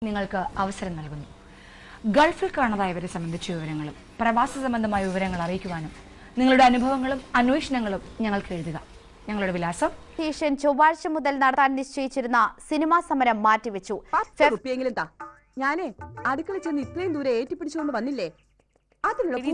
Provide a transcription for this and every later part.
നിങ്ങൾക്ക് അവസരം നൽകുന്നു. ഗൾഫിൽ കാണാതായവരെ സംബന്ധിച്ച വിവരങ്ങളും പ്രവാസ സംബന്ധമായ വിവരങ്ങൾ അറിയിക്കുവാനും നിങ്ങളുടെ അനുഭവങ്ങളും അന്വേഷണങ്ങളും ഞങ്ങൾക്ക് എഴുതുക. ഞങ്ങളുടെ വിലാസം: ചൊവ്വാഴ്ച മുതൽ നടത്താൻ നിശ്ചയിച്ചിരുന്ന സിനിമാ സമരം മാറ്റിവെച്ചു. ഞാനേ അടുക്കള ചെന്ന് ഇത്രയും ദൂരെ ഏറ്റിപ്പിടിച്ചുകൊണ്ട് വന്നില്ലേ?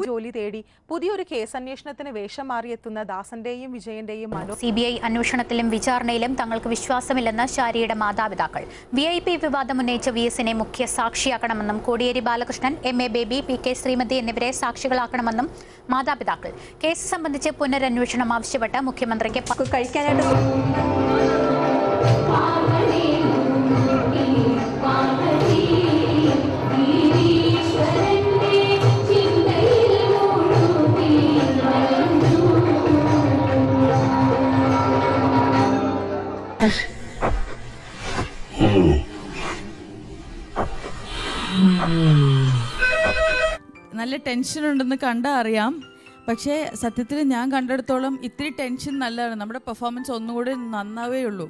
ജോലി തേടി പുതിയൊരു കേസ് അന്വേഷണത്തിന് വേഷം മാറിയെത്തുന്ന ദാസന്റെയും വിജയന്റെയും CBI അന്വേഷണത്തിലും വിചാരണയിലും തങ്ങൾക്ക് വിശ്വാസമില്ലെന്ന് ഷാരിയുടെ മാതാപിതാക്കൾ. VIP വിവാദം ഉന്നയിച്ച VSനെ മുഖ്യ സാക്ഷിയാക്കണമെന്നും കോടിയേരി ബാലകൃഷ്ണൻ, MA ബേബി, PK ശ്രീമതി എന്നിവരെ സാക്ഷികളാക്കണമെന്നും മാതാപിതാക്കൾ. കേസ് സംബന്ധിച്ച് പുനരന്വേഷണം ആവശ്യപ്പെട്ട് മുഖ്യമന്ത്രിക്ക് കഴിക്കാനായിട്ട് നല്ല ടെൻഷൻ ഉണ്ടെന്ന് കണ്ടാ അറിയാം. പക്ഷേ സത്യത്തിൽ ഞാൻ കണ്ടെടുത്തോളം ഇത്തിരി ടെൻഷൻ നല്ലതാണ്. നമ്മുടെ പെർഫോമൻസ് ഒന്നുകൂടി നന്നാവേ ഉള്ളൂ.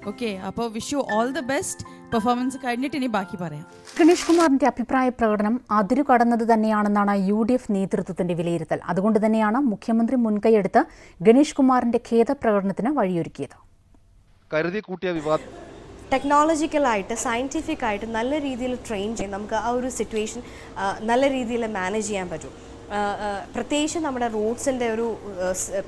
ഓക്കെ, അപ്പോൾ wish you all the best. Performance കഴിഞ്ഞിട്ട് ഇനി ബാക്കി പറയാം. ഗണേഷ് കുമാറിന്റെ അഭിപ്രായ പ്രകടനം അതിരു കടന്നത് തന്നെയാണെന്നാണ് UDF നേതൃത്വത്തിന്റെ വിലയിരുത്തൽ. അതുകൊണ്ട് തന്നെയാണ് മുഖ്യമന്ത്രി മുൻകൈയെടുത്ത് ഗണേഷ് കുമാറിന്റെ ഖേദപ്രകടനത്തിന് വഴിയൊരുക്കിയത്. കരുതി കൂട്ടിയ വിവാദം ടെക്നോളജിക്കലായിട്ട് സയൻറ്റിഫിക് ആയിട്ട് നല്ല രീതിയിൽ ട്രെയിൻ ചെയ്ത് നമുക്ക് ആ ഒരു സിറ്റുവേഷൻ നല്ല രീതിയിൽ മാനേജ് ചെയ്യാൻ പറ്റും. പ്രത്യേകിച്ച് നമ്മുടെ റോഡ്സിൻ്റെ ഒരു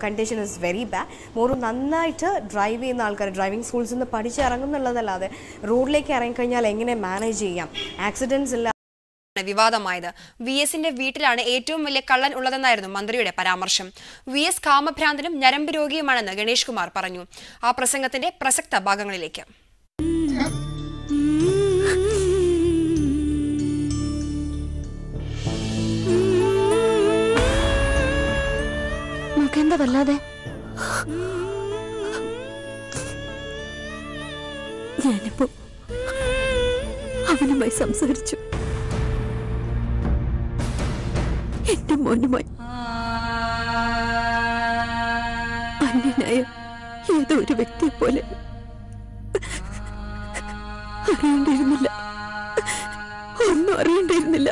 കണ്ടീഷൻ ഇസ് വെരി ബാഡ്. മോറും നന്നായിട്ട് ഡ്രൈവ് ചെയ്യുന്ന ആൾക്കാർ ഡ്രൈവിംഗ് സ്കൂൾസിൽ നിന്ന് പഠിച്ചിറങ്ങുന്നുള്ളതല്ലാതെ റോഡിലേക്ക് ഇറങ്ങിക്കഴിഞ്ഞാൽ എങ്ങനെ മാനേജ് ചെയ്യാം, ആക്സിഡൻറ്റ്സ് ഇല്ല. വിവാദമായത് VSന്റെ വീട്ടിലാണ് ഏറ്റവും വലിയ കള്ളൻ ഉള്ളതെന്നായിരുന്നു മന്ത്രിയുടെ പരാമർശം. VS കാമഭ്രാന്തനും ഞരമ്പ് രോഗിയുമാണെന്ന് ഗണേഷ് കുമാർ പറഞ്ഞു. ആ പ്രസംഗത്തിന്റെ പ്രസക്ത ഭാഗങ്ങളിലേക്ക്. വല്ലാതെ ഞാനിപ്പോ അവനുമായി സംസാരിച്ചു. എന്റെ മോനുമായി അന്യനായ ഏതോ ഒരു വ്യക്തിയെ പോലെ അറിയണ്ടിരുന്നില്ല, ഒന്നും അറിയണ്ടിരുന്നില്ല.